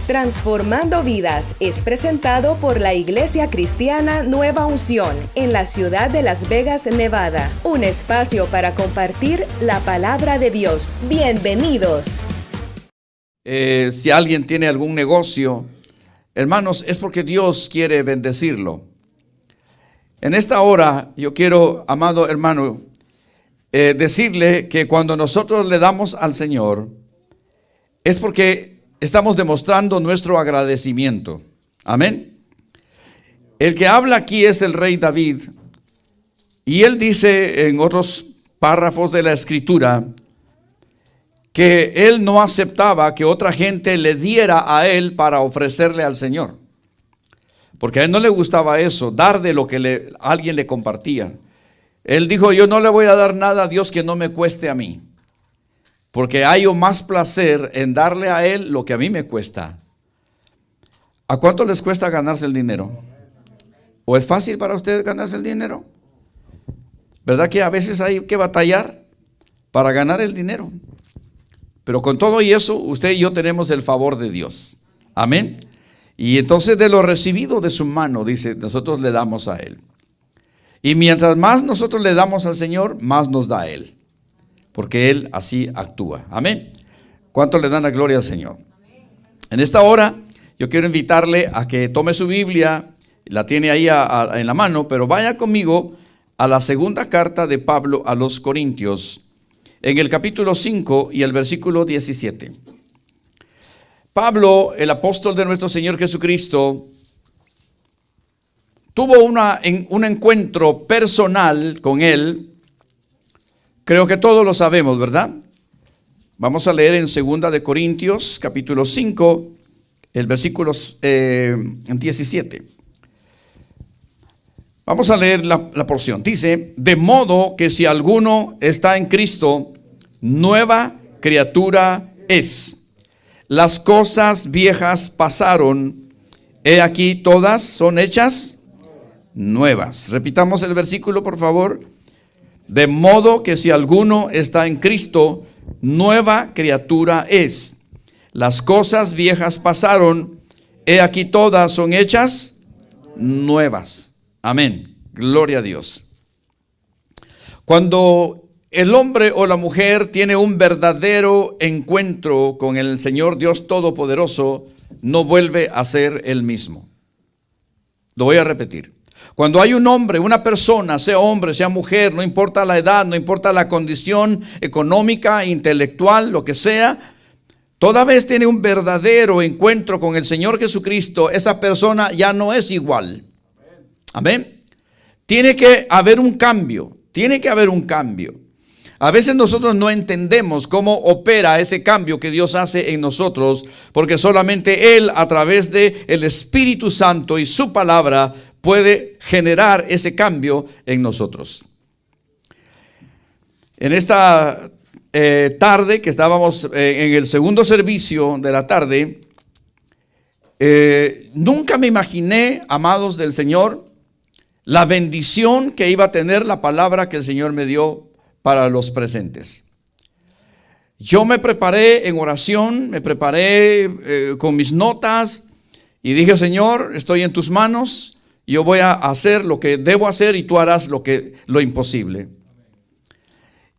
Transformando Vidas es presentado por la Iglesia Cristiana Nueva Unción en la ciudad de Las Vegas, Nevada. Un espacio para compartir la palabra de Dios. Bienvenidos. Si alguien tiene algún negocio, hermanos, es porque Dios quiere bendecirlo. En esta hora yo quiero, amado hermano, decirle que cuando nosotros le damos al Señor, es porque estamos demostrando nuestro agradecimiento. Amén. El que habla aquí es el rey David, y él dice en otros párrafos de la escritura que él no aceptaba que otra gente le diera a él para ofrecerle al Señor, porque a él no le gustaba eso, dar de lo que alguien le compartía. Él dijo: yo no le voy a dar nada a Dios que no me cueste a mí, porque hallo más placer en darle a Él lo que a mí me cuesta. ¿A cuánto les cuesta ganarse el dinero? ¿O es fácil para ustedes ganarse el dinero? ¿Verdad que a veces hay que batallar para ganar el dinero? Pero con todo y eso, usted y yo tenemos el favor de Dios. Amén. Y entonces de lo recibido de su mano, dice, nosotros le damos a Él. Y mientras más nosotros le damos al Señor, más nos da Él, porque Él así actúa. Amén. ¿Cuánto le dan la gloria al Señor? En esta hora yo quiero invitarle a que tome su Biblia, la tiene ahí en la mano, pero vaya conmigo a la segunda carta de Pablo a los Corintios, en el capítulo 5 y el versículo 17. Pablo, el apóstol de nuestro Señor Jesucristo, tuvo un encuentro personal con Él. Creo que todos lo sabemos, ¿verdad? Vamos a leer en 2 de Corintios, capítulo 5, el versículo 17. Vamos a leer la porción. Dice: de modo que si alguno está en Cristo, nueva criatura es. Las cosas viejas pasaron, he aquí todas son hechas nuevas. Repitamos el versículo, por favor. De modo que si alguno está en Cristo, nueva criatura es. Las cosas viejas pasaron, he aquí todas son hechas nuevas. Amén. Gloria a Dios. Cuando el hombre o la mujer tiene un verdadero encuentro con el Señor Dios Todopoderoso, no vuelve a ser el mismo. Lo voy a repetir. Cuando hay un hombre, una persona, sea hombre, sea mujer, no importa la edad, no importa la condición económica, intelectual, lo que sea, toda vez tiene un verdadero encuentro con el Señor Jesucristo, esa persona ya no es igual. Amén. Tiene que haber un cambio, tiene que haber un cambio. A veces nosotros no entendemos cómo opera ese cambio que Dios hace en nosotros, porque solamente Él, a través de el Espíritu Santo y su palabra, puede generar ese cambio en nosotros. En esta tarde que estábamos en el segundo servicio de la tarde, nunca me imaginé, amados del Señor, la bendición que iba a tener la palabra que el Señor me dio para los presentes. Yo me preparé en oración, me preparé con mis notas y dije: Señor, estoy en tus manos. Yo voy a hacer lo que debo hacer y tú harás lo imposible.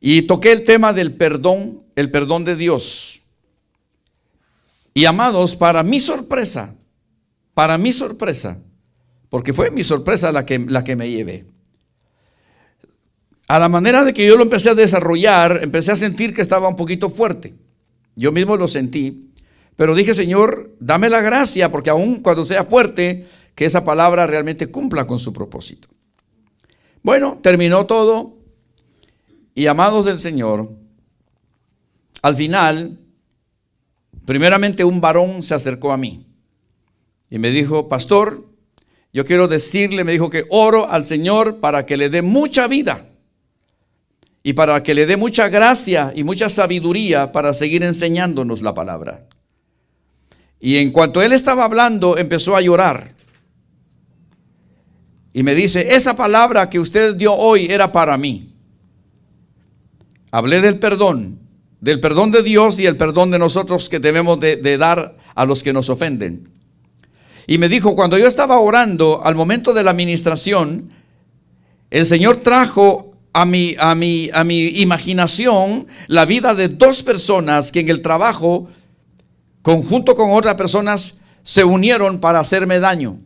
Y toqué el tema del perdón, el perdón de Dios. Y amados, para mi sorpresa, porque fue mi sorpresa la que me llevé. A la manera de que yo lo empecé a desarrollar, empecé a sentir que estaba un poquito fuerte. Yo mismo lo sentí, pero dije: Señor, dame la gracia, porque aun cuando sea fuerte, que esa palabra realmente cumpla con su propósito. Bueno, terminó todo. Y amados del Señor, al final, primeramente un varón se acercó a mí y me dijo: pastor, yo quiero decirle, me dijo, que oro al Señor para que le dé mucha vida y para que le dé mucha gracia y mucha sabiduría para seguir enseñándonos la palabra. Y en cuanto él estaba hablando, empezó a llorar. Y me dice: esa palabra que usted dio hoy era para mí. Hablé del perdón de Dios y el perdón de nosotros que debemos de dar a los que nos ofenden. Y me dijo, cuando yo estaba orando, al momento de la administración, el Señor trajo a mi imaginación la vida de dos personas que en el trabajo, conjunto con otras personas, se unieron para hacerme daño.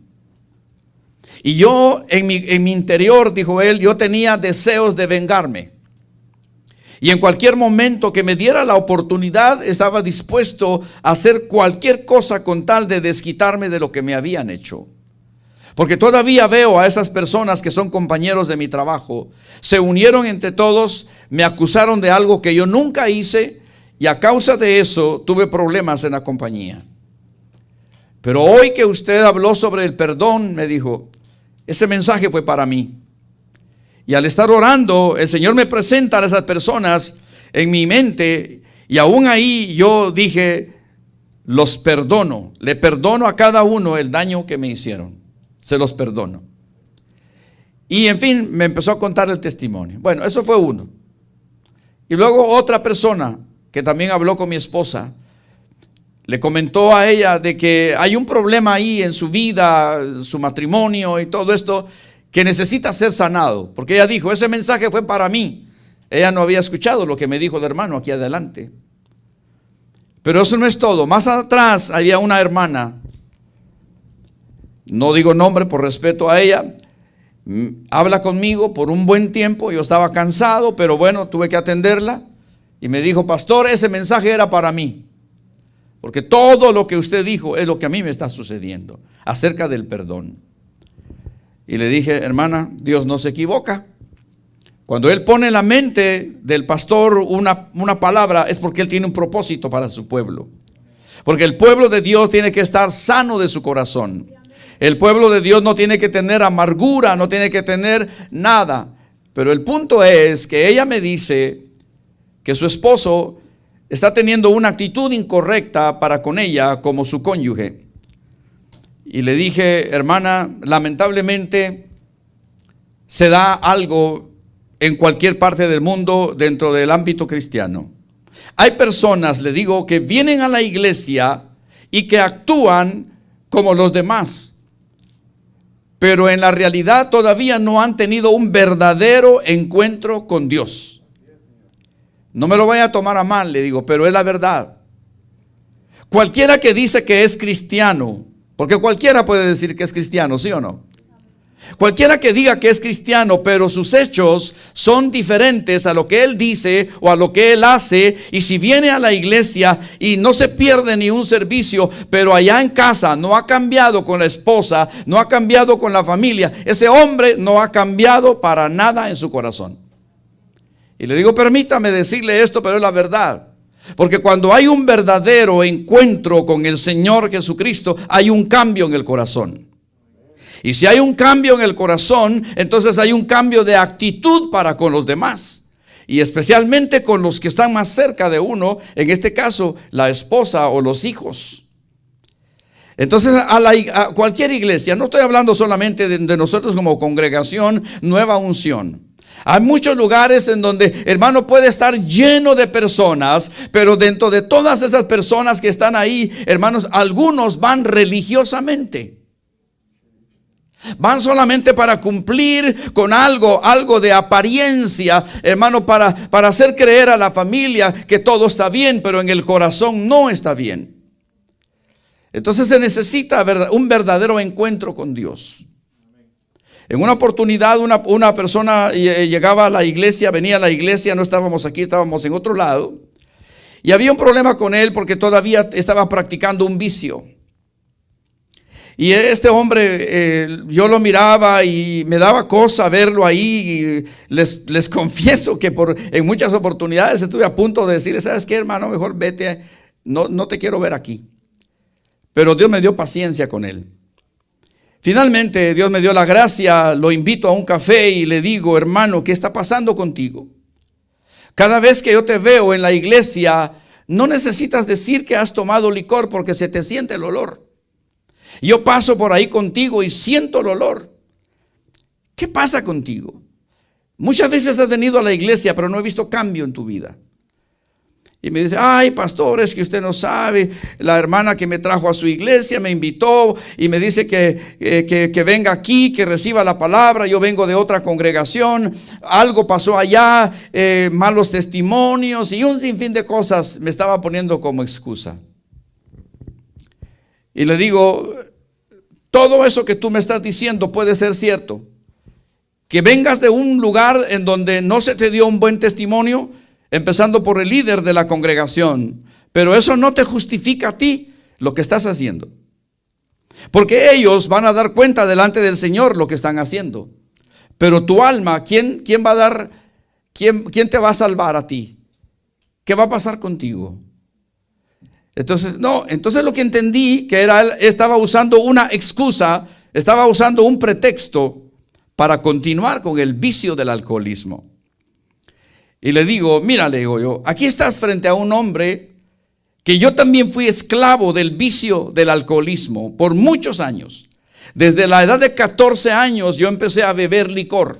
Y yo en mi interior, dijo él, yo tenía deseos de vengarme. Y en cualquier momento que me diera la oportunidad, estaba dispuesto a hacer cualquier cosa con tal de desquitarme de lo que me habían hecho. Porque todavía veo a esas personas que son compañeros de mi trabajo. Se unieron entre todos, me acusaron de algo que yo nunca hice y a causa de eso tuve problemas en la compañía. Pero hoy que usted habló sobre el perdón, me dijo, ese mensaje fue para mí. Y al estar orando, el Señor me presenta a esas personas en mi mente y aún ahí yo dije, los perdono, le perdono a cada uno el daño que me hicieron, se los perdono. Y en fin, me empezó a contar el testimonio. Bueno, eso fue uno. Y luego otra persona que también habló con mi esposa, le comentó a ella de que hay un problema ahí en su vida, su matrimonio y todo esto, que necesita ser sanado, porque ella dijo, ese mensaje fue para mí. Ella no había escuchado lo que me dijo el hermano aquí adelante. Pero eso no es todo. Más atrás había una hermana, no digo nombre por respeto a ella, habla conmigo por un buen tiempo. Yo estaba cansado, pero bueno, tuve que atenderla. Y me dijo, pastor, ese mensaje era para mí, porque todo lo que usted dijo es lo que a mí me está sucediendo acerca del perdón. Y le dije, hermana, Dios no se equivoca. Cuando Él pone en la mente del pastor una palabra, es porque Él tiene un propósito para su pueblo. Porque el pueblo de Dios tiene que estar sano de su corazón. El pueblo de Dios no tiene que tener amargura, no tiene que tener nada. Pero el punto es que ella me dice que su esposo está teniendo una actitud incorrecta para con ella como su cónyuge. Y le dije, hermana, lamentablemente se da algo en cualquier parte del mundo dentro del ámbito cristiano. Hay personas, le digo, que vienen a la iglesia y que actúan como los demás, pero en la realidad todavía no han tenido un verdadero encuentro con Dios. No me lo vaya a tomar a mal, le digo, pero es la verdad. Cualquiera que dice que es cristiano, porque cualquiera puede decir que es cristiano, ¿sí o no? Cualquiera que diga que es cristiano, pero sus hechos son diferentes a lo que él dice o a lo que él hace, y si viene a la iglesia y no se pierde ni un servicio, pero allá en casa no ha cambiado con la esposa, no ha cambiado con la familia, ese hombre no ha cambiado para nada en su corazón. Y le digo, permítame decirle esto, pero es la verdad. Porque cuando hay un verdadero encuentro con el Señor Jesucristo, hay un cambio en el corazón. Y si hay un cambio en el corazón, entonces hay un cambio de actitud para con los demás. Y especialmente con los que están más cerca de uno, en este caso, la esposa o los hijos. Entonces, a cualquier iglesia, no estoy hablando solamente de nosotros como congregación Nueva Unción. Hay muchos lugares en donde, hermano, puede estar lleno de personas, pero dentro de todas esas personas que están ahí, hermanos, algunos van religiosamente. Van solamente para cumplir con algo de apariencia, hermano, para hacer creer a la familia que todo está bien, pero en el corazón no está bien. Entonces se necesita un verdadero encuentro con Dios. En una oportunidad una persona llegaba a la iglesia, venía a la iglesia, no estábamos aquí, estábamos en otro lado. Y había un problema con él porque todavía estaba practicando un vicio. Y este hombre, yo lo miraba y me daba cosa verlo ahí. Y les confieso que en muchas oportunidades estuve a punto de decirle, ¿sabes qué, hermano? Mejor vete, no te quiero ver aquí. Pero Dios me dio paciencia con él. Finalmente Dios me dio la gracia, lo invito a un café y le digo, hermano, ¿qué está pasando contigo? Cada vez que yo te veo en la iglesia, no necesitas decir que has tomado licor porque se te siente el olor. Yo paso por ahí contigo y siento el olor. ¿Qué pasa contigo? Muchas veces has venido a la iglesia, pero no he visto cambio en tu vida. Y me dice, ay, pastor, es que usted no sabe, la hermana que me trajo a su iglesia me invitó y me dice que venga aquí, que reciba la palabra. Yo vengo de otra congregación, algo pasó allá, malos testimonios y un sinfín de cosas me estaba poniendo como excusa. Y le digo, todo eso que tú me estás diciendo puede ser cierto. Que vengas de un lugar en donde no se te dio un buen testimonio, empezando por el líder de la congregación, pero eso no te justifica a ti lo que estás haciendo, porque ellos van a dar cuenta delante del Señor lo que están haciendo, pero tu alma, ¿quién va a dar, quién te va a salvar a ti? ¿Qué va a pasar contigo? Entonces lo que entendí que era, él estaba usando una excusa, estaba usando un pretexto para continuar con el vicio del alcoholismo. Y le digo, mira, le digo yo, aquí estás frente a un hombre que yo también fui esclavo del vicio del alcoholismo por muchos años. Desde la edad de 14 años yo empecé a beber licor.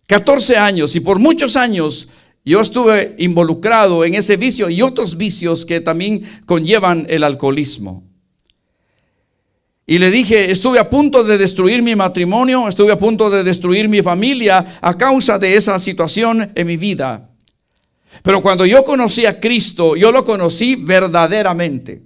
14 años, y por muchos años yo estuve involucrado en ese vicio y otros vicios que también conllevan el alcoholismo. Y le dije, estuve a punto de destruir mi matrimonio, estuve a punto de destruir mi familia a causa de esa situación en mi vida. Pero cuando yo conocí a Cristo, yo lo conocí verdaderamente.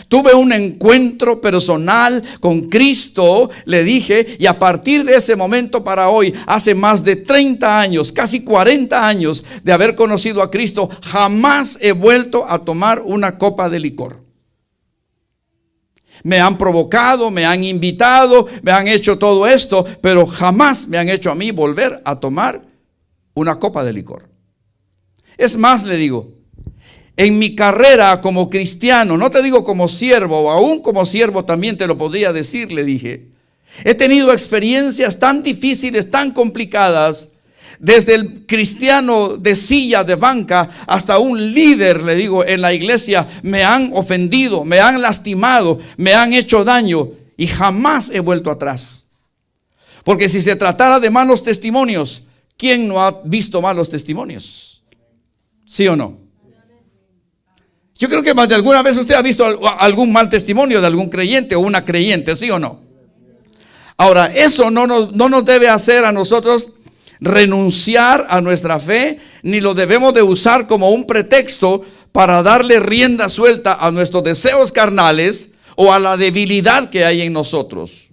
Tuve un encuentro personal con Cristo, le dije, y a partir de ese momento para hoy, hace más de 30 años, casi 40 años de haber conocido a Cristo, jamás he vuelto a tomar una copa de licor. Me han provocado, me han invitado, me han hecho todo esto, pero jamás me han hecho a mí volver a tomar una copa de licor. Es más, le digo, en mi carrera como cristiano, no te digo como siervo, aún como siervo también te lo podría decir, le dije, he tenido experiencias tan difíciles, tan complicadas, desde el cristiano de silla, de banca, hasta un líder, le digo, en la iglesia, me han ofendido, me han lastimado, me han hecho daño y jamás he vuelto atrás. Porque si se tratara de malos testimonios, ¿quién no ha visto malos testimonios? ¿Sí o no? Yo creo que más de alguna vez usted ha visto algún mal testimonio de algún creyente o una creyente, ¿sí o no? Ahora, eso no nos debe hacer a nosotros renunciar a nuestra fe, ni lo debemos de usar como un pretexto para darle rienda suelta a nuestros deseos carnales o a la debilidad que hay en nosotros.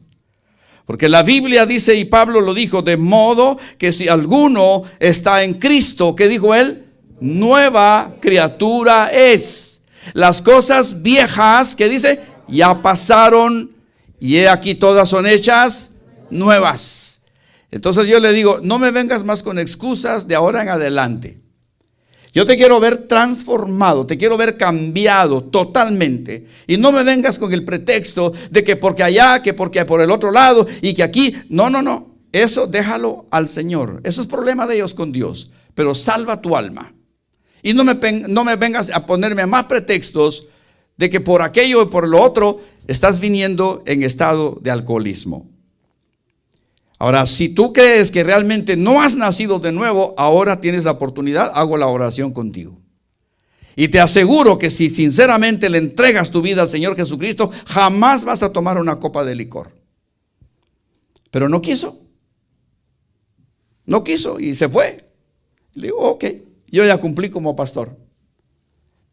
Porque la Biblia dice, y Pablo lo dijo, de modo que si alguno está en Cristo, ¿qué dijo él? Nueva criatura es. Las cosas viejas, ¿qué dice? Ya pasaron y he aquí todas son hechas nuevas. Entonces yo le digo, no me vengas más con excusas de ahora en adelante. Yo te quiero ver transformado, te quiero ver cambiado totalmente. Y no me vengas con el pretexto de que porque allá, que porque por el otro lado y que aquí. No. Eso déjalo al Señor. Eso es problema de ellos con Dios. Pero salva tu alma. Y no me vengas a ponerme más pretextos de que por aquello y por lo otro estás viniendo en estado de alcoholismo. Ahora, si tú crees que realmente no has nacido de nuevo, ahora tienes la oportunidad, hago la oración contigo. Y te aseguro que si sinceramente le entregas tu vida al Señor Jesucristo, jamás vas a tomar una copa de licor. Pero no quiso. No quiso y se fue. Le digo, ok, yo ya cumplí como pastor.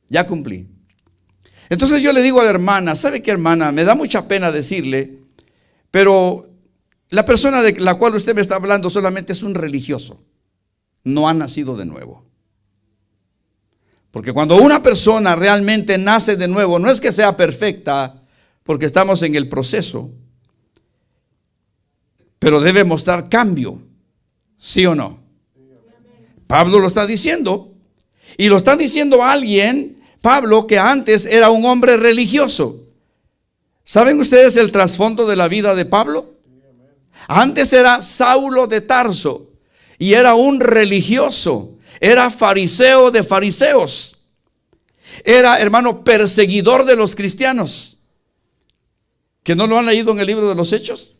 Ya cumplí. Entonces yo le digo a la hermana, ¿sabe qué, hermana? Me da mucha pena decirle, pero la persona de la cual usted me está hablando solamente es un religioso. No ha nacido de nuevo. Porque cuando una persona realmente nace de nuevo, no es que sea perfecta, porque estamos en el proceso, pero debe mostrar cambio. ¿Sí o no? Pablo lo está diciendo. Y lo está diciendo alguien, Pablo, que antes era un hombre religioso. ¿Saben ustedes el trasfondo de la vida de Pablo? Antes era Saulo de Tarso y era un religioso, era fariseo de fariseos, era, hermano, perseguidor de los cristianos. ¿Que no lo han leído en el libro de los Hechos?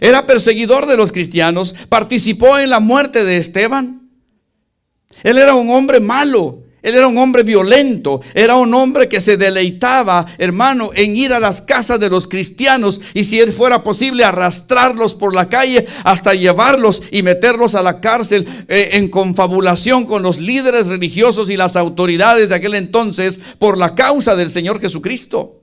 Era perseguidor de los cristianos, participó en la muerte de Esteban. Él era un hombre malo. Él era un hombre violento, era un hombre que se deleitaba, hermano, en ir a las casas de los cristianos y si él fuera posible arrastrarlos por la calle hasta llevarlos y meterlos a la cárcel en confabulación con los líderes religiosos y las autoridades de aquel entonces por la causa del Señor Jesucristo.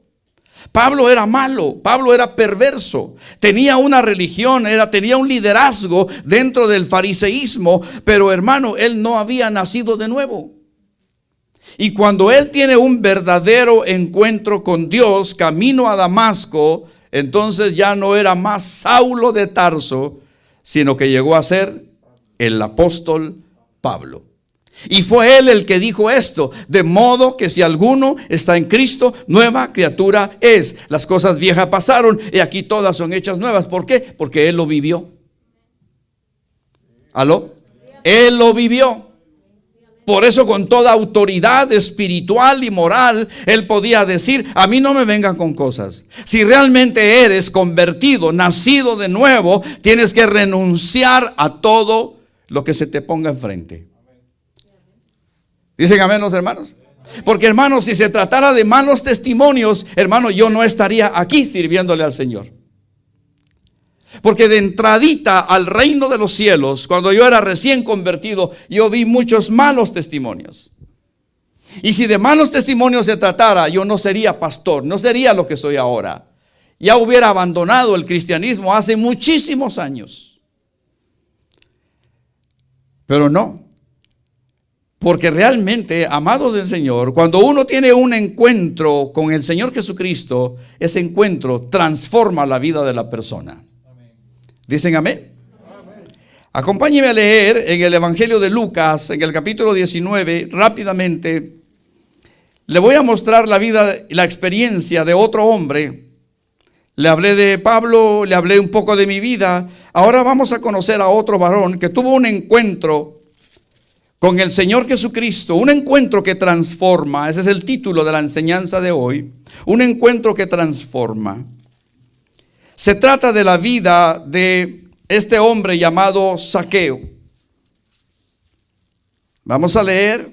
Pablo era malo, Pablo era perverso, tenía una religión, tenía un liderazgo dentro del fariseísmo, pero hermano, él no había nacido de nuevo. Y cuando él tiene un verdadero encuentro con Dios, camino a Damasco, entonces ya no era más Saulo de Tarso, sino que llegó a ser el apóstol Pablo. Y fue él el que dijo esto: de modo que si alguno está en Cristo, nueva criatura es. Las cosas viejas pasaron y aquí todas son hechas nuevas. ¿Por qué? Porque él lo vivió. ¿Aló? Él lo vivió. Por eso con toda autoridad espiritual y moral, él podía decir: a mí no me vengan con cosas. Si realmente eres convertido, nacido de nuevo, tienes que renunciar a todo lo que se te ponga enfrente. ¿Dicen amén los hermanos? Porque hermanos, si se tratara de malos testimonios, hermano, yo no estaría aquí sirviéndole al Señor. Porque de entradita al reino de los cielos, cuando yo era recién convertido, yo vi muchos malos testimonios. Y si de malos testimonios se tratara, yo no sería pastor, no sería lo que soy ahora. Ya hubiera abandonado el cristianismo hace muchísimos años. Pero no. Porque realmente, amados del Señor, cuando uno tiene un encuentro con el Señor Jesucristo, ese encuentro transforma la vida de la persona. ¿Dicen amén? Amén. Acompáñeme a leer en el Evangelio de Lucas, en el capítulo 19, rápidamente. Le voy a mostrar la vida y la experiencia de otro hombre. Le hablé de Pablo, le hablé un poco de mi vida. Ahora vamos a conocer a otro varón que tuvo un encuentro con el Señor Jesucristo, un encuentro que transforma. Ese es el título de la enseñanza de hoy. Un encuentro que transforma. Se trata de la vida de este hombre llamado Zaqueo. Vamos a leer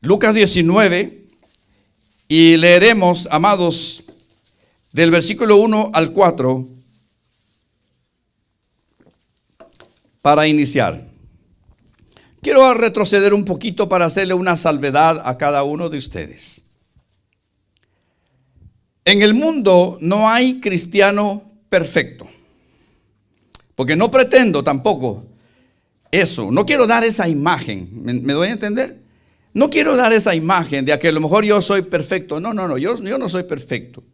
Lucas 19 y leeremos, amados, del versículo 1 al 4 para iniciar. Quiero retroceder un poquito para hacerle una salvedad a cada uno de ustedes. En el mundo no hay cristiano perfecto, porque no pretendo tampoco eso. No quiero dar esa imagen, ¿me doy a entender? No quiero dar esa imagen de que a lo mejor yo soy perfecto. No, yo no soy perfecto.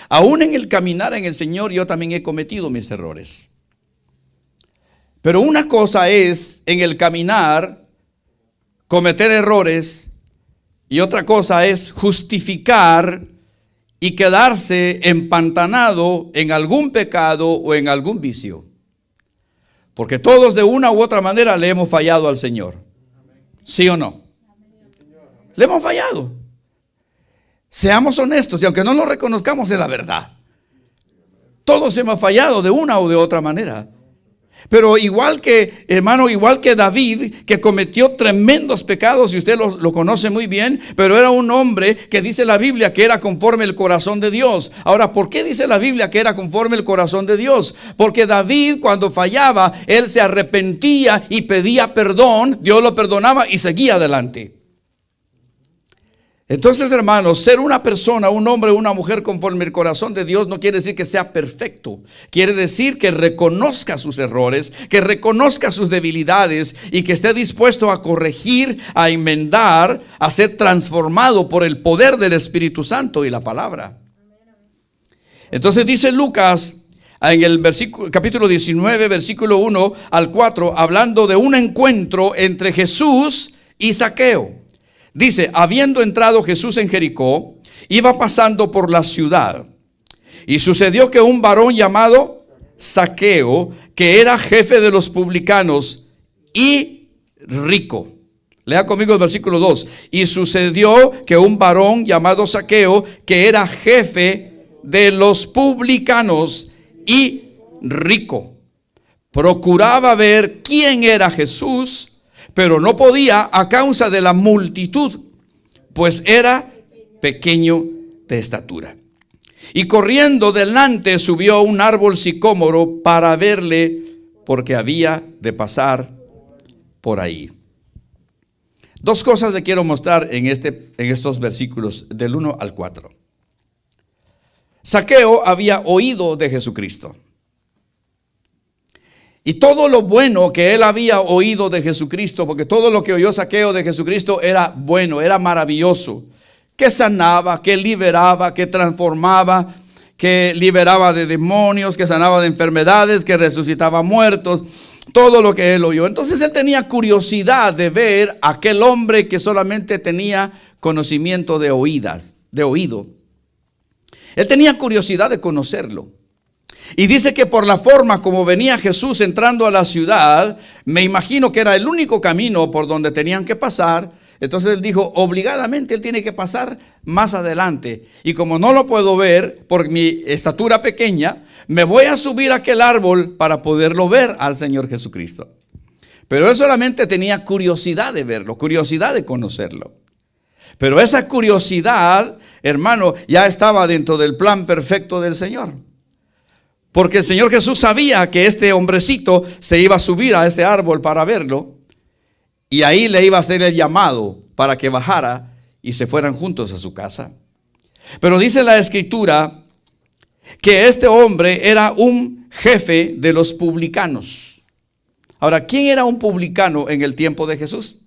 Aún en el caminar en el Señor yo también he cometido mis errores. Pero una cosa es en el caminar cometer errores y otra cosa es justificar y quedarse empantanado en algún pecado o en algún vicio. Porque todos de una u otra manera le hemos fallado al Señor. ¿Sí o no? Le hemos fallado. Seamos honestos y aunque no lo reconozcamos es la verdad. Todos hemos fallado de una o de otra manera. Pero igual que, hermano, igual que David, que cometió tremendos pecados, y usted lo conoce muy bien, pero era un hombre que dice la Biblia que era conforme el corazón de Dios. Ahora, ¿por qué dice la Biblia que era conforme el corazón de Dios? Porque David, cuando fallaba, él se arrepentía y pedía perdón, Dios lo perdonaba y seguía adelante. Entonces, hermanos, ser una persona, un hombre o una mujer conforme el corazón de Dios no quiere decir que sea perfecto. Quiere decir que reconozca sus errores, que reconozca sus debilidades y que esté dispuesto a corregir, a enmendar, a ser transformado por el poder del Espíritu Santo y la palabra. Entonces dice Lucas en el capítulo 19, versículo 1 al 4, hablando de un encuentro entre Jesús y Zaqueo. Dice: habiendo entrado Jesús en Jericó, iba pasando por la ciudad. Y sucedió que un varón llamado Zaqueo, que era jefe de los publicanos y rico. Lea conmigo el versículo 2. Y sucedió que un varón llamado Zaqueo, que era jefe de los publicanos y rico, procuraba ver quién era Jesús, pero no podía a causa de la multitud, pues era pequeño de estatura. Y corriendo delante subió a un árbol sicómoro para verle, porque había de pasar por ahí. Dos cosas le quiero mostrar en estos versículos del 1 al 4. Zaqueo había oído de Jesucristo. Y todo lo bueno que él había oído de Jesucristo, porque todo lo que oyó Zaqueo de Jesucristo era bueno, era maravilloso. Que sanaba, que liberaba, que transformaba, que liberaba de demonios, que sanaba de enfermedades, que resucitaba muertos. Todo lo que él oyó. Entonces él tenía curiosidad de ver a aquel hombre que solamente tenía conocimiento de oído. Él tenía curiosidad de conocerlo. Y dice que por la forma como venía Jesús entrando a la ciudad, me imagino que era el único camino por donde tenían que pasar. Entonces él dijo, obligadamente él tiene que pasar más adelante. Y como no lo puedo ver por mi estatura pequeña, me voy a subir a aquel árbol para poderlo ver al Señor Jesucristo. Pero él solamente tenía curiosidad de verlo, curiosidad de conocerlo. Pero esa curiosidad, hermano, ya estaba dentro del plan perfecto del Señor. Porque el Señor Jesús sabía que este hombrecito se iba a subir a ese árbol para verlo. Y ahí le iba a hacer el llamado para que bajara y se fueran juntos a su casa. Pero dice la Escritura que este hombre era un jefe de los publicanos. Ahora, ¿quién era un publicano en el tiempo de Jesús?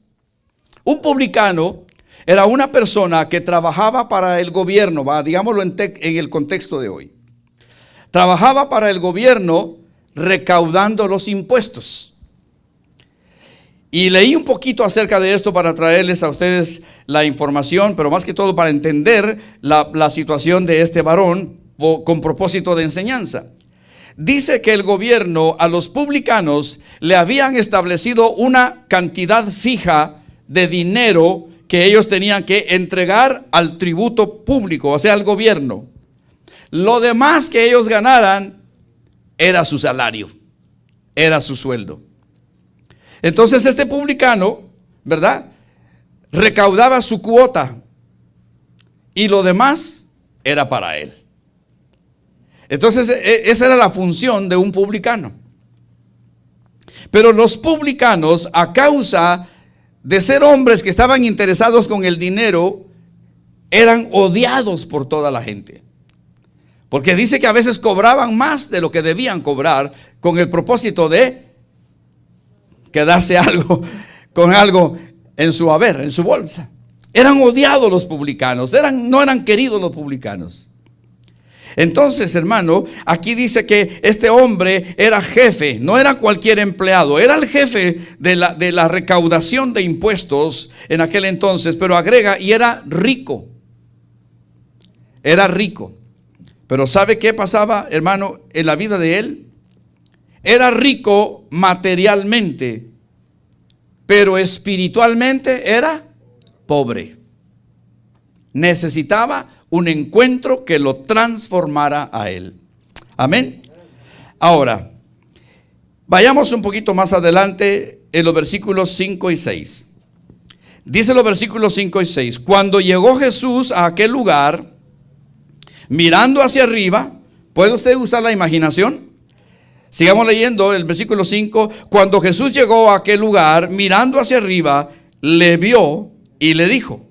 Un publicano era una persona que trabajaba para el gobierno, digámoslo en el contexto de hoy. Trabajaba para el gobierno recaudando los impuestos. Y leí un poquito acerca de esto para traerles a ustedes la información, pero más que todo para entender la situación de este varón con propósito de enseñanza. Dice que el gobierno a los publicanos le habían establecido una cantidad fija de dinero que ellos tenían que entregar al tributo público, o sea, al gobierno. Lo demás que ellos ganaran era su salario, era su sueldo. Entonces este publicano, ¿verdad?, recaudaba su cuota y lo demás era para él. Entonces esa era la función de un publicano. Pero los publicanos, a causa de ser hombres que estaban interesados con el dinero, eran odiados por toda la gente. Porque dice que a veces cobraban más de lo que debían cobrar con el propósito de quedarse con algo en su haber, en su bolsa. Eran odiados los publicanos, no eran queridos los publicanos. Entonces, hermano, aquí dice que este hombre era jefe, no era cualquier empleado, era el jefe de la recaudación de impuestos en aquel entonces, pero agrega, y era rico. Era rico. Pero ¿sabe qué pasaba, hermano, en la vida de él? Era rico materialmente, pero espiritualmente era pobre. Necesitaba un encuentro que lo transformara a él. Amén. Ahora, vayamos un poquito más adelante en los versículos 5 y 6. Dice los versículos 5 y 6. Cuando llegó Jesús a aquel lugar, mirando hacia arriba, ¿puede usted usar la imaginación? Sigamos leyendo el versículo 5. Cuando Jesús llegó a aquel lugar, mirando hacia arriba, le vio y le dijo: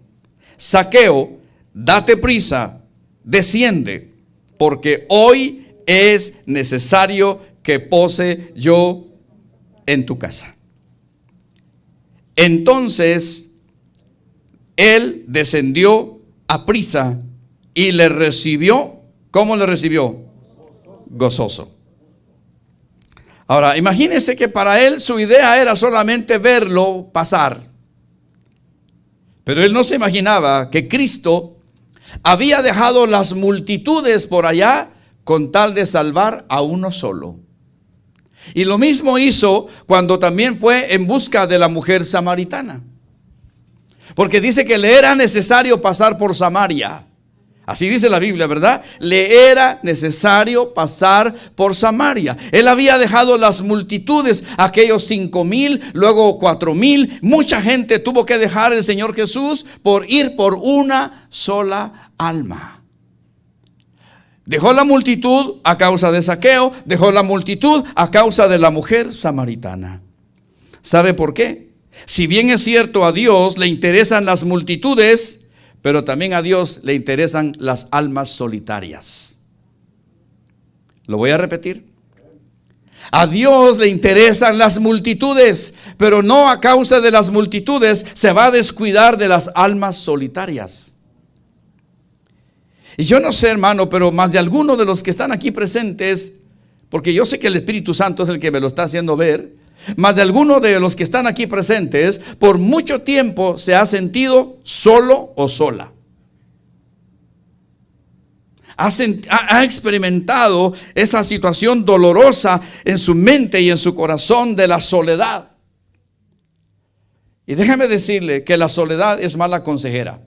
Zaqueo, date prisa, desciende, porque hoy es necesario que pose yo en tu casa. Entonces él descendió a prisa y le recibió. ¿Cómo le recibió? Gozoso. Ahora, imagínense que para él su idea era solamente verlo pasar. Pero él no se imaginaba que Cristo había dejado las multitudes por allá con tal de salvar a uno solo. Y lo mismo hizo cuando también fue en busca de la mujer samaritana. Porque dice que le era necesario pasar por Samaria. Así dice la Biblia, ¿verdad? Le era necesario pasar por Samaria. Él había dejado las multitudes, aquellos 5,000, luego 4,000. Mucha gente tuvo que dejar el Señor Jesús por ir por una sola alma. Dejó la multitud a causa de Zaqueo, dejó la multitud a causa de la mujer samaritana. ¿Sabe por qué? Si bien es cierto, a Dios le interesan las multitudes, pero también a Dios le interesan las almas solitarias. Lo voy a repetir. A Dios le interesan las multitudes, pero no a causa de las multitudes se va a descuidar de las almas solitarias. Y yo no sé, hermano, pero más de alguno de los que están aquí presentes, porque yo sé que el Espíritu Santo es el que me lo está haciendo ver, más de alguno de los que están aquí presentes, por mucho tiempo se ha sentido solo o sola. Ha experimentado esa situación dolorosa en su mente y en su corazón de la soledad. Y déjame decirle que la soledad es mala consejera.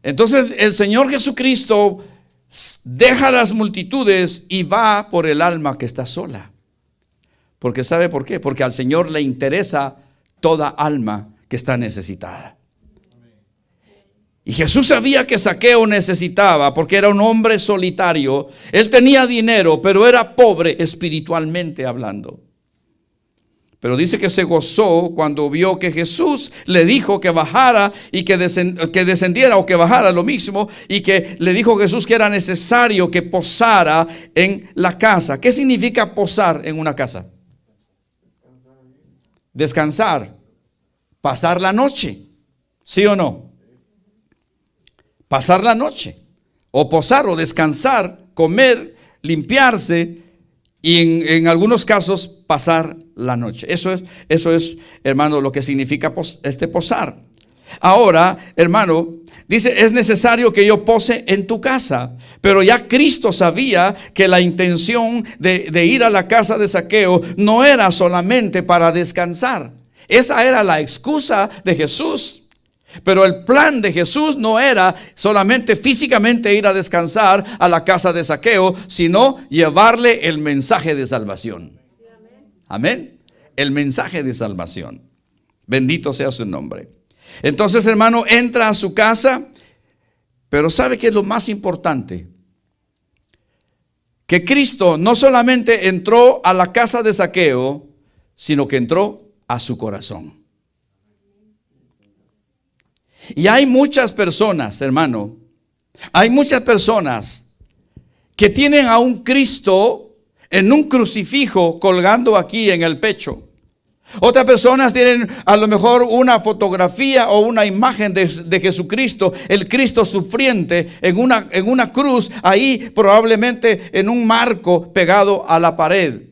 Entonces el Señor Jesucristo deja las multitudes y va por el alma que está sola. Porque ¿sabe por qué? Porque al Señor le interesa toda alma que está necesitada. Y Jesús sabía que Zaqueo necesitaba, porque era un hombre solitario. Él tenía dinero, pero era pobre espiritualmente hablando. Pero dice que se gozó cuando vio que Jesús le dijo que bajara y que descendiera o que bajara, lo mismo, y que le dijo Jesús que era necesario que posara en la casa. ¿Qué significa posar en una casa? Descansar, pasar la noche, ¿sí o no? Pasar la noche, o posar o descansar, comer, limpiarse y en algunos casos pasar la noche. Eso es, hermano, lo que significa posar. Ahora, hermano, dice, es necesario que yo pose en tu casa. Pero ya Cristo sabía que la intención de ir a la casa de Zaqueo no era solamente para descansar. Esa era la excusa de Jesús. Pero el plan de Jesús no era solamente físicamente ir a descansar a la casa de Zaqueo, sino llevarle el mensaje de salvación. Amén. El mensaje de salvación. Bendito sea su nombre. Entonces, hermano, entra a su casa, pero ¿sabe qué es lo más importante? Que Cristo no solamente entró a la casa de Zaqueo, sino que entró a su corazón. Y hay muchas personas, hermano, hay muchas personas que tienen a un Cristo en un crucifijo colgando aquí en el pecho. Otras personas tienen a lo mejor una fotografía o una imagen de Jesucristo, el Cristo sufriente en una cruz, ahí probablemente en un marco pegado a la pared.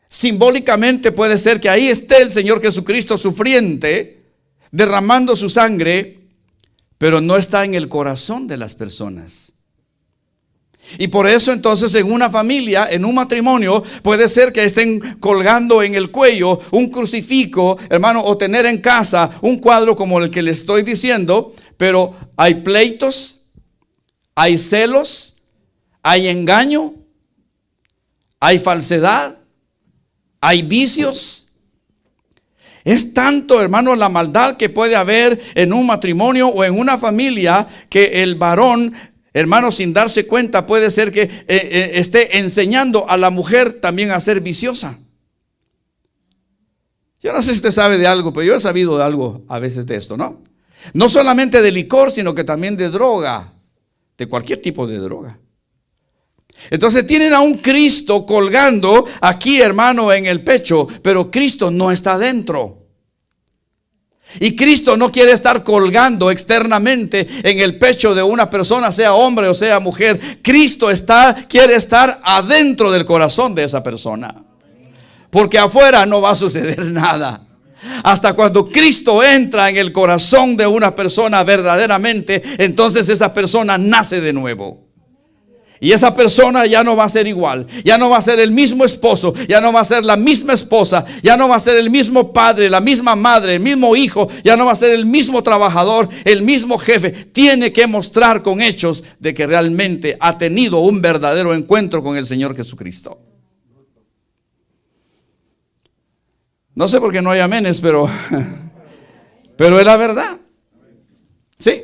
Simbólicamente puede ser que ahí esté el Señor Jesucristo sufriente, derramando su sangre, pero no está en el corazón de las personas. Y por eso entonces en una familia, en un matrimonio, puede ser que estén colgando en el cuello un crucifijo, hermano, o tener en casa un cuadro como el que le estoy diciendo, pero hay pleitos, hay celos, hay engaño, hay falsedad, hay vicios. Es tanto, hermano, la maldad que puede haber en un matrimonio o en una familia que el varón, hermano, sin darse cuenta, puede ser que esté enseñando a la mujer también a ser viciosa. Yo no sé si usted sabe de algo, pero yo he sabido de algo a veces de esto, ¿no? No solamente de licor, sino que también de droga, de cualquier tipo de droga. Entonces tienen a un Cristo colgando aquí, hermano, en el pecho, pero Cristo no está dentro. Y Cristo no quiere estar colgando externamente en el pecho de una persona, sea hombre o sea mujer. Cristo quiere estar adentro del corazón de esa persona. Porque afuera no va a suceder nada. Hasta cuando Cristo entra en el corazón de una persona verdaderamente, entonces esa persona nace de nuevo. Y esa persona ya no va a ser igual, ya no va a ser el mismo esposo, ya no va a ser la misma esposa, ya no va a ser el mismo padre, la misma madre, el mismo hijo, ya no va a ser el mismo trabajador, el mismo jefe. Tiene que mostrar con hechos de que realmente ha tenido un verdadero encuentro con el Señor Jesucristo. No sé por qué no hay amenes, pero es la verdad. Sí.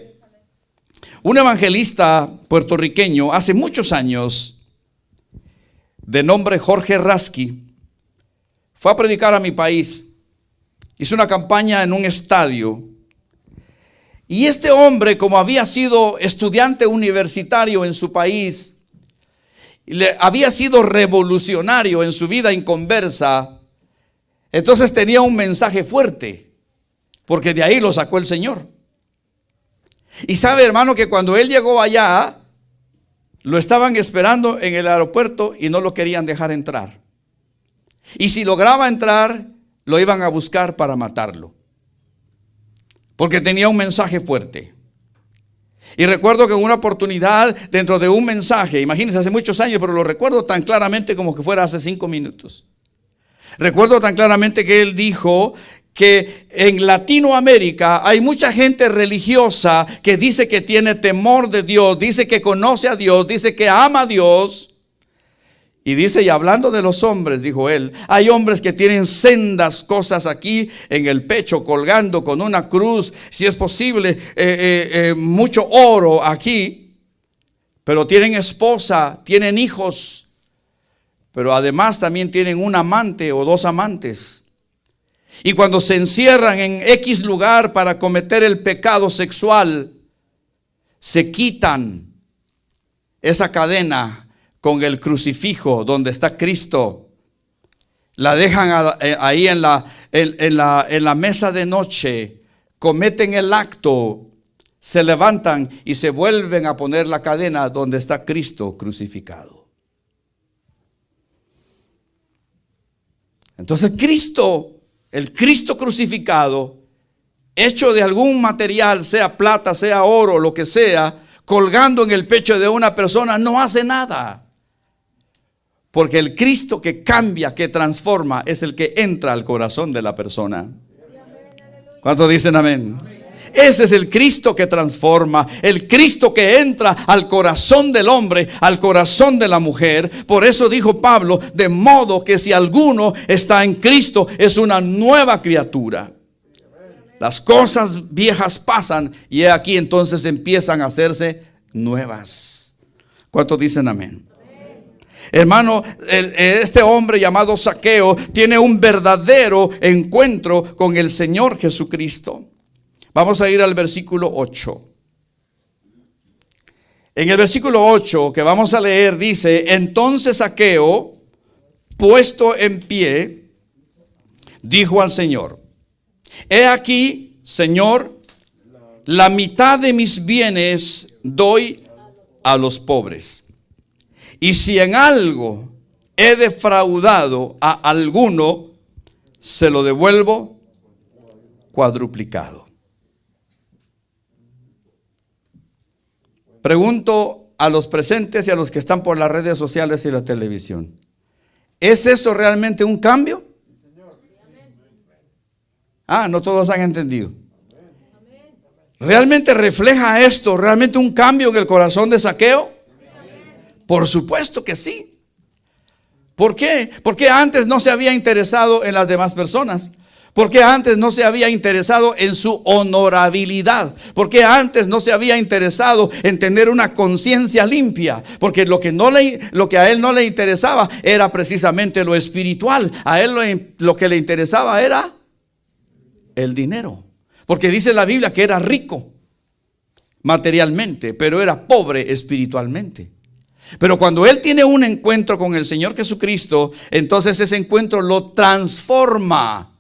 Un evangelista puertorriqueño hace muchos años, de nombre Jorge Rasky, fue a predicar a mi país. Hizo una campaña en un estadio. Y este hombre, como había sido estudiante universitario en su país, había sido revolucionario en su vida inconversa, entonces tenía un mensaje fuerte, porque de ahí lo sacó el Señor. Y sabe, hermano, que cuando él llegó allá, lo estaban esperando en el aeropuerto y no lo querían dejar entrar. Y si lograba entrar, lo iban a buscar para matarlo, porque tenía un mensaje fuerte. Y recuerdo que en una oportunidad, dentro de un mensaje, imagínense, hace muchos años, pero lo recuerdo tan claramente como que fuera hace 5 minutos. Recuerdo tan claramente que él dijo que en Latinoamérica hay mucha gente religiosa que dice que tiene temor de Dios, dice que conoce a Dios, dice que ama a Dios. Y dice, y hablando de los hombres, dijo él, hay hombres que tienen sendas cosas aquí en el pecho, colgando con una cruz, si es posible, mucho oro aquí, pero tienen esposa, tienen hijos, pero además también tienen un amante o 2 amantes. Y cuando se encierran en X lugar para cometer el pecado sexual, se quitan esa cadena con el crucifijo donde está Cristo. La dejan ahí en la mesa de noche, cometen el acto, se levantan y se vuelven a poner la cadena donde está Cristo crucificado. Entonces Cristo, el Cristo crucificado, hecho de algún material, sea plata, sea oro, lo que sea, colgando en el pecho de una persona, no hace nada. Porque el Cristo que cambia, que transforma, es el que entra al corazón de la persona. ¿Cuántos dicen amén? Ese es el Cristo que transforma, el Cristo que entra al corazón del hombre, al corazón de la mujer. Por eso dijo Pablo, de modo que si alguno está en Cristo, es una nueva criatura. Las cosas viejas pasan y aquí entonces empiezan a hacerse nuevas. ¿Cuántos dicen amén? Hermano, este hombre llamado Zaqueo tiene un verdadero encuentro con el Señor Jesucristo. Vamos a ir al versículo 8. En el versículo 8 que vamos a leer dice, entonces Zaqueo, puesto en pie, dijo al Señor, he aquí, Señor, la mitad de mis bienes doy a los pobres. Y si en algo he defraudado a alguno, se lo devuelvo cuadruplicado. Pregunto a los presentes y a los que están por las redes sociales y la televisión, ¿es eso realmente un cambio? No todos han entendido. ¿Realmente refleja esto realmente un cambio en el corazón de Zaqueo? Por supuesto que sí. ¿Por qué? Porque antes no se había interesado en las demás personas. Porque antes no se había interesado en su honorabilidad. Porque antes no se había interesado en tener una conciencia limpia. Porque lo que a él no le interesaba era precisamente lo espiritual. A él lo que le interesaba era el dinero. Porque dice la Biblia que era rico materialmente, pero era pobre espiritualmente. Pero cuando él tiene un encuentro con el Señor Jesucristo, entonces ese encuentro lo transforma.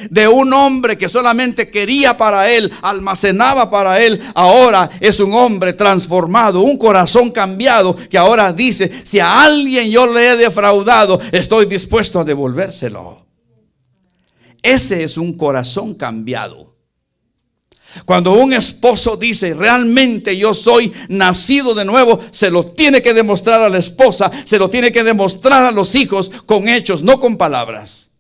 De un hombre que solamente quería para él, almacenaba para él, ahora es un hombre transformado, un corazón cambiado, que ahora dice, si a alguien yo le he defraudado, estoy dispuesto a devolvérselo. Ese es un corazón cambiado. Cuando un esposo dice, realmente yo soy nacido de nuevo, se lo tiene que demostrar a la esposa, se lo tiene que demostrar a los hijos con hechos, no con palabras.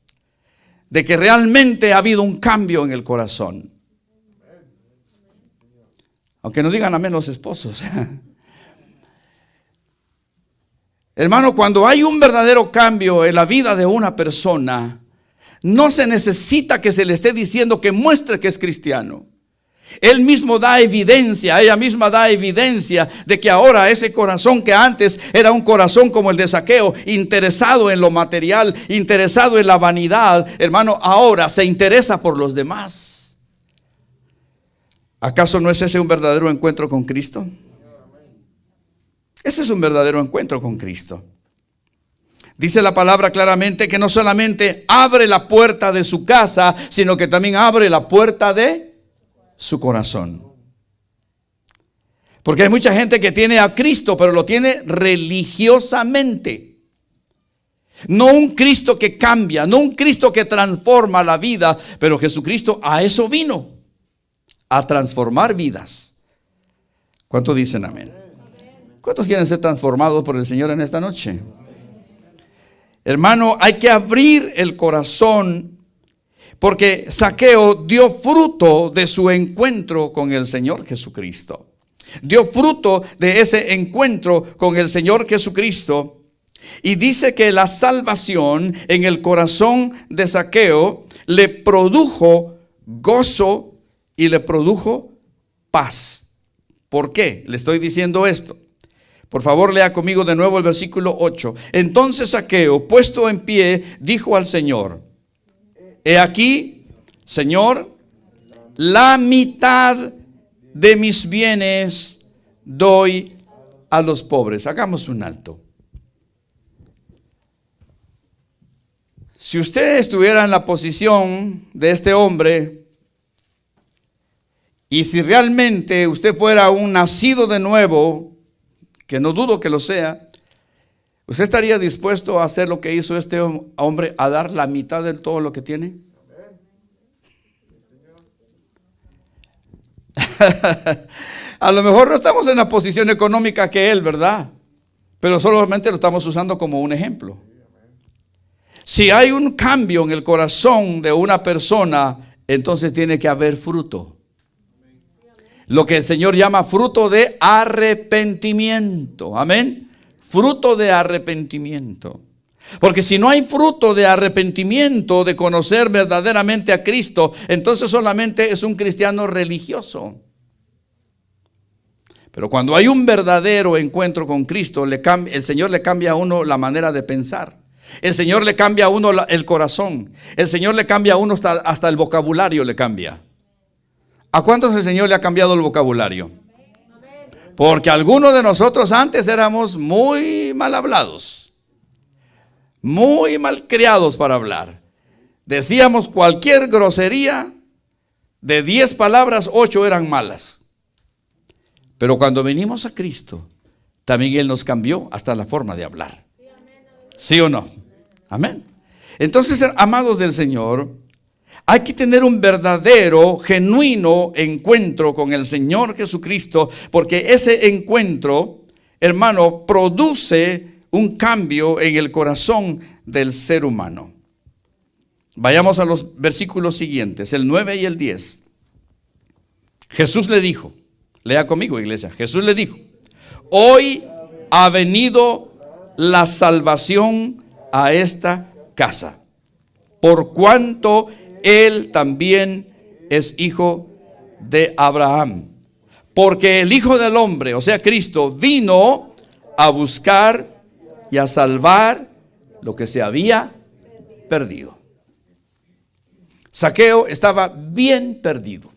De que realmente ha habido un cambio en el corazón. Aunque no digan amén los esposos. Hermano, cuando hay un verdadero cambio en la vida de una persona, no se necesita que se le esté diciendo que muestre que es cristiano. Él mismo da evidencia, ella misma da evidencia de que ahora ese corazón que antes era un corazón como el de Zaqueo, interesado en lo material, interesado en la vanidad, hermano, ahora se interesa por los demás. ¿Acaso no es ese un verdadero encuentro con Cristo? Ese es un verdadero encuentro con Cristo. Dice la palabra claramente que no solamente abre la puerta de su casa, sino que también abre la puerta de su corazón. Porque hay mucha gente que tiene a Cristo, pero lo tiene religiosamente. No un Cristo que cambia, no un Cristo que transforma la vida, pero Jesucristo a eso vino, a transformar vidas. ¿Cuántos dicen amén? ¿Cuántos quieren ser transformados por el Señor en esta noche? Hermano, hay que abrir el corazón, porque Zaqueo dio fruto de su encuentro con el Señor Jesucristo. Dio fruto de ese encuentro con el Señor Jesucristo. Y dice que la salvación en el corazón de Zaqueo le produjo gozo y le produjo paz. ¿Por qué le estoy diciendo esto? Por favor, lea conmigo de nuevo el versículo 8. Entonces Zaqueo, puesto en pie, dijo al Señor: he aquí, Señor, la mitad de mis bienes doy a los pobres. Hagamos un alto. Si usted estuviera en la posición de este hombre, y si realmente usted fuera un nacido de nuevo, que no dudo que lo sea, ¿usted estaría dispuesto a hacer lo que hizo este hombre, a dar la mitad de todo lo que tiene? A lo mejor no estamos en la posición económica que él, ¿verdad? Pero solamente lo estamos usando como un ejemplo. Si hay un cambio en el corazón de una persona, entonces tiene que haber fruto. Lo que el Señor llama fruto de arrepentimiento. Amén. Fruto de arrepentimiento. Porque si no hay fruto de arrepentimiento, de conocer verdaderamente a Cristo, entonces solamente es un cristiano religioso. Pero cuando hay un verdadero encuentro con Cristo, el Señor le cambia a uno la manera de pensar. El Señor le cambia a uno el corazón. El Señor le cambia a uno hasta el vocabulario le cambia. ¿A cuántos el Señor le ha cambiado el vocabulario? Porque algunos de nosotros antes éramos muy mal hablados, muy mal criados para hablar. Decíamos cualquier grosería, de 10 palabras, 8 eran malas. Pero cuando venimos a Cristo, también Él nos cambió hasta la forma de hablar. ¿Sí o no? Amén. Entonces, amados del Señor, hay que tener un verdadero, genuino encuentro con el Señor Jesucristo, porque ese encuentro, hermano, produce un cambio en el corazón del ser humano. Vayamos a los versículos siguientes, el 9 y el 10. Jesús le dijo, lea conmigo, iglesia. Jesús le dijo: hoy ha venido la salvación a esta casa, por cuanto él también es hijo de Abraham. Porque el Hijo del Hombre, o sea Cristo, vino a buscar y a salvar lo que se había perdido. Zaqueo estaba bien perdido.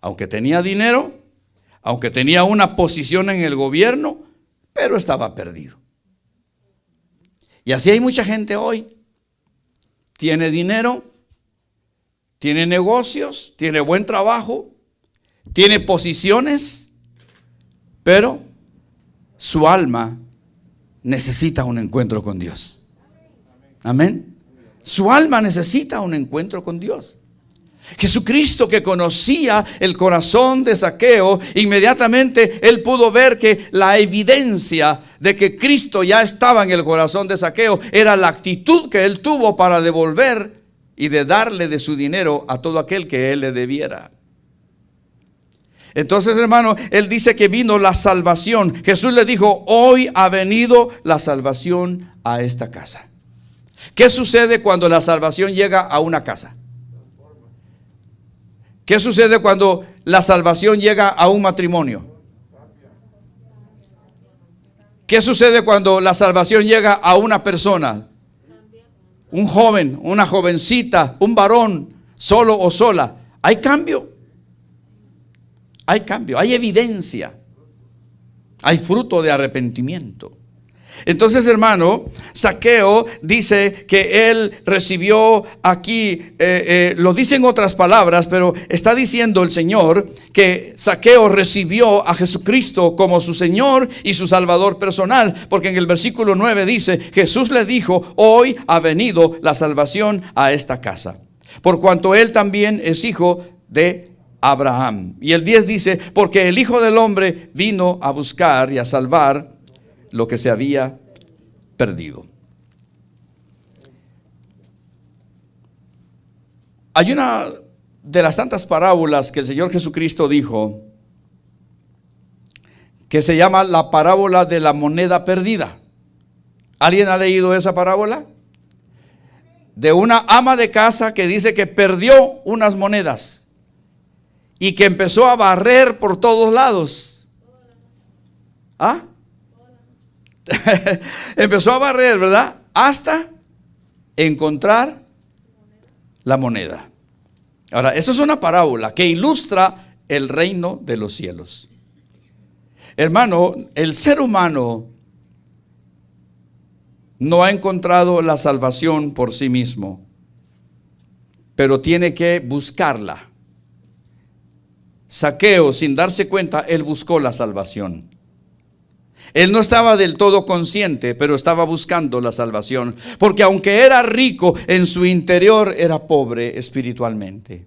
Aunque tenía dinero, aunque tenía una posición en el gobierno, pero estaba perdido. Y así hay mucha gente hoy. Tiene dinero, tiene negocios, tiene buen trabajo, tiene posiciones, pero su alma necesita un encuentro con Dios. Amén. Su alma necesita un encuentro con Dios. Jesucristo, que conocía el corazón de Zaqueo, inmediatamente él pudo ver que la evidencia de que Cristo ya estaba en el corazón de Zaqueo era la actitud que él tuvo para devolver y de darle de su dinero a todo aquel que él le debiera. Entonces, hermano, él dice que vino la salvación. Jesús le dijo: hoy ha venido la salvación a esta casa. ¿Qué sucede cuando la salvación llega a una casa? ¿Qué sucede cuando la salvación llega a un matrimonio? ¿Qué sucede cuando la salvación llega a una persona? Un joven, una jovencita, un varón, solo o sola. Hay cambio. Hay cambio, hay evidencia. Hay fruto de arrepentimiento. Entonces, hermano, Zaqueo dice que él recibió aquí, lo dice en otras palabras, pero está diciendo el Señor que Zaqueo recibió a Jesucristo como su Señor y su Salvador personal, porque en el versículo 9 dice: Jesús le dijo: hoy ha venido la salvación a esta casa, por cuanto él también es hijo de Abraham. Y el 10 dice: porque el Hijo del Hombre vino a buscar y a salvar lo que se había perdido. Hay una de las tantas parábolas que el Señor Jesucristo dijo, que se llama la parábola de la moneda perdida. ¿Alguien ha leído esa parábola? De una ama de casa que dice que perdió unas monedas y que empezó a barrer por todos lados. ¿Ah? Empezó a barrer, ¿verdad? Hasta encontrar la moneda. Ahora, esa es una parábola que ilustra el reino de los cielos. Hermano, el ser humano no ha encontrado la salvación por sí mismo, pero tiene que buscarla. Zaqueo, sin darse cuenta, él buscó la salvación. Él no estaba del todo consciente, pero estaba buscando la salvación, porque aunque era rico, en su interior era pobre espiritualmente.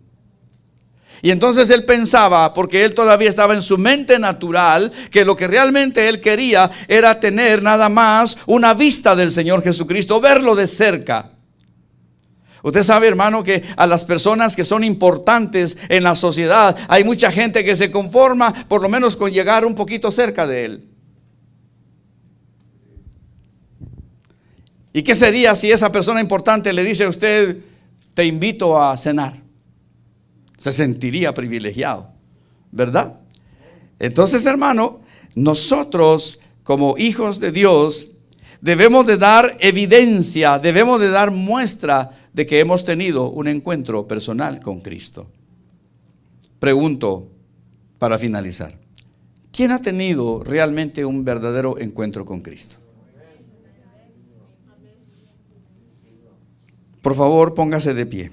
Y entonces él pensaba, porque él todavía estaba en su mente natural, que lo que realmente él quería era tener nada más una vista del Señor Jesucristo, verlo de cerca. Usted sabe, hermano, que a las personas que son importantes en la sociedad, hay mucha gente que se conforma por lo menos con llegar un poquito cerca de él. ¿Y qué sería si esa persona importante le dice a usted: te invito a cenar? Se sentiría privilegiado, ¿verdad? Entonces, hermano, nosotros como hijos de Dios debemos de dar evidencia, debemos de dar muestra de que hemos tenido un encuentro personal con Cristo. Pregunto para finalizar: ¿quién ha tenido realmente un verdadero encuentro con Cristo? Por favor, póngase de pie.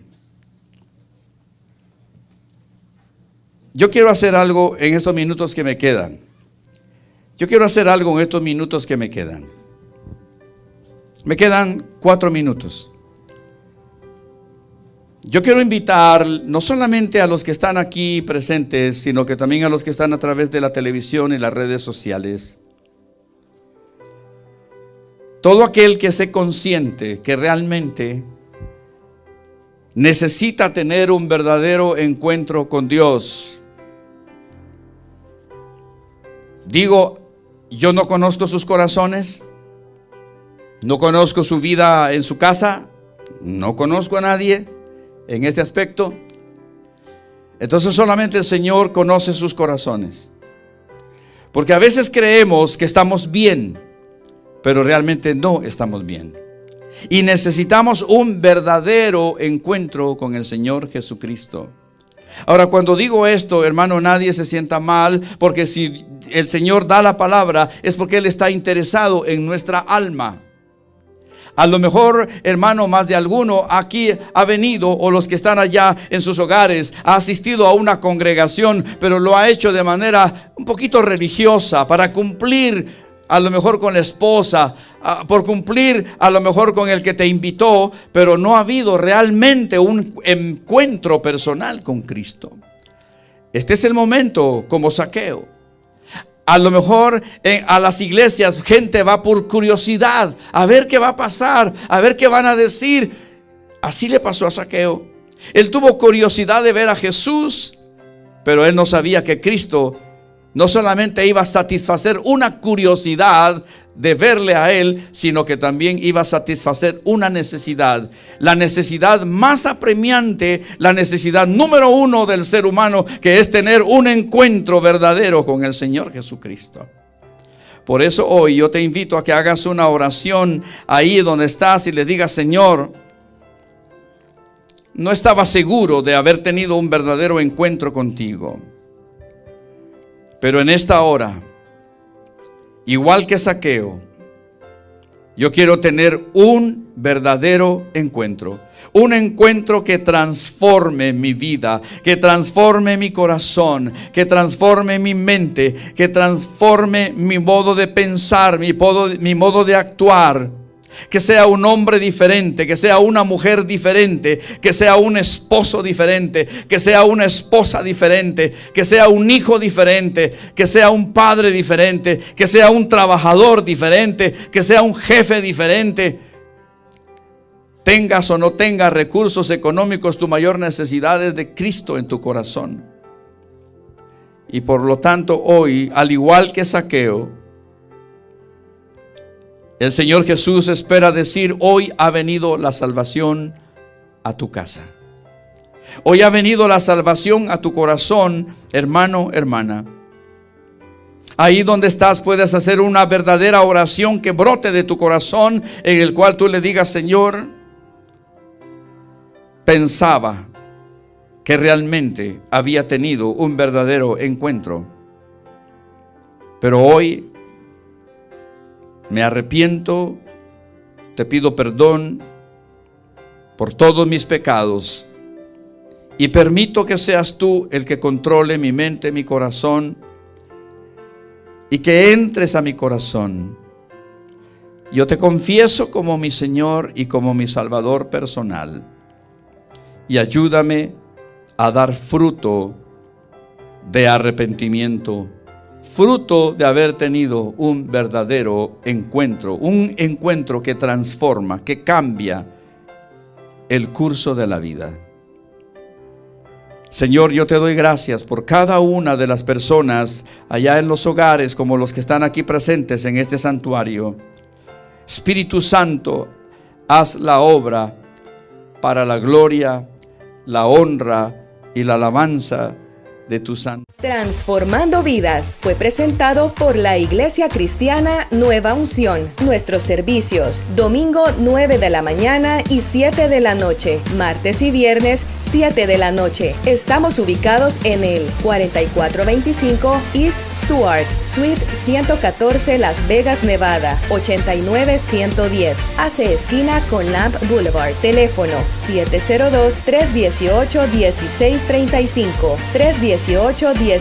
Yo quiero hacer algo en estos minutos que me quedan. Me quedan 4 minutos. Yo quiero invitar no solamente a los que están aquí presentes, sino que también a los que están a través de la televisión y las redes sociales. Todo aquel que se consciente que realmente necesita tener un verdadero encuentro con Dios. Digo, yo no conozco sus corazones, no conozco su vida en su casa, no conozco a nadie en este aspecto. Entonces solamente el Señor conoce sus corazones. Porque a veces creemos que estamos bien, pero realmente no estamos bien. Y necesitamos un verdadero encuentro con el Señor Jesucristo. Ahora, cuando digo esto, hermano, nadie se sienta mal, porque si el Señor da la palabra es porque Él está interesado en nuestra alma. A lo mejor, hermano, más de alguno aquí ha venido, o los que están allá en sus hogares, ha asistido a una congregación, pero lo ha hecho de manera un poquito religiosa, para cumplir a lo mejor con la esposa, por cumplir a lo mejor con el que te invitó, pero no ha habido realmente un encuentro personal con Cristo. Este es el momento como Zaqueo. A lo mejor a las iglesias gente va por curiosidad, a ver qué va a pasar, a ver qué van a decir. Así le pasó a Zaqueo. Él tuvo curiosidad de ver a Jesús, pero él no sabía que Cristo no solamente iba a satisfacer una curiosidad de verle a él, sino que también iba a satisfacer una necesidad. La necesidad más apremiante, la necesidad número uno del ser humano, que es tener un encuentro verdadero con el Señor Jesucristo. Por eso hoy yo te invito a que hagas una oración ahí donde estás y le digas: Señor, no estaba seguro de haber tenido un verdadero encuentro contigo, pero en esta hora, igual que Zaqueo, yo quiero tener un verdadero encuentro. Un encuentro que transforme mi vida, que transforme mi corazón, que transforme mi mente, que transforme mi modo de pensar, mi modo de actuar. Que sea un hombre diferente, que sea una mujer diferente, que sea un esposo diferente, que sea una esposa diferente, que sea un hijo diferente, que sea un padre diferente, que sea un trabajador diferente, que sea un jefe diferente. Tengas o no tengas recursos económicos, tu mayor necesidad es de Cristo en tu corazón. Y por lo tanto hoy, al igual que Zaqueo, el Señor Jesús espera decir: hoy ha venido la salvación a tu casa. Hoy ha venido la salvación a tu corazón, hermano, hermana. Ahí donde estás puedes hacer una verdadera oración que brote de tu corazón, en el cual tú le digas: Señor, pensaba que realmente había tenido un verdadero encuentro, pero hoy me arrepiento, te pido perdón por todos mis pecados y permito que seas tú el que controle mi mente, mi corazón, y que entres a mi corazón. Yo te confieso como mi Señor y como mi Salvador personal, y ayúdame a dar fruto de arrepentimiento, fruto de haber tenido un verdadero encuentro, un encuentro que transforma, que cambia el curso de la vida. Señor, yo te doy gracias por cada una de las personas allá en los hogares, como los que están aquí presentes en este santuario. Espíritu Santo, haz la obra para la gloria, la honra y la alabanza de tu santo. Transformando Vidas fue presentado por la Iglesia Cristiana Nueva Unción. Nuestros servicios: domingo 9 de la mañana y 7 de la noche, martes y viernes 7 de la noche. Estamos ubicados en el 4425 East Stuart, Suite 114, Las Vegas, Nevada, 89110. Hace esquina con Lamp Boulevard. Teléfono 702-318-1635. 318-1635.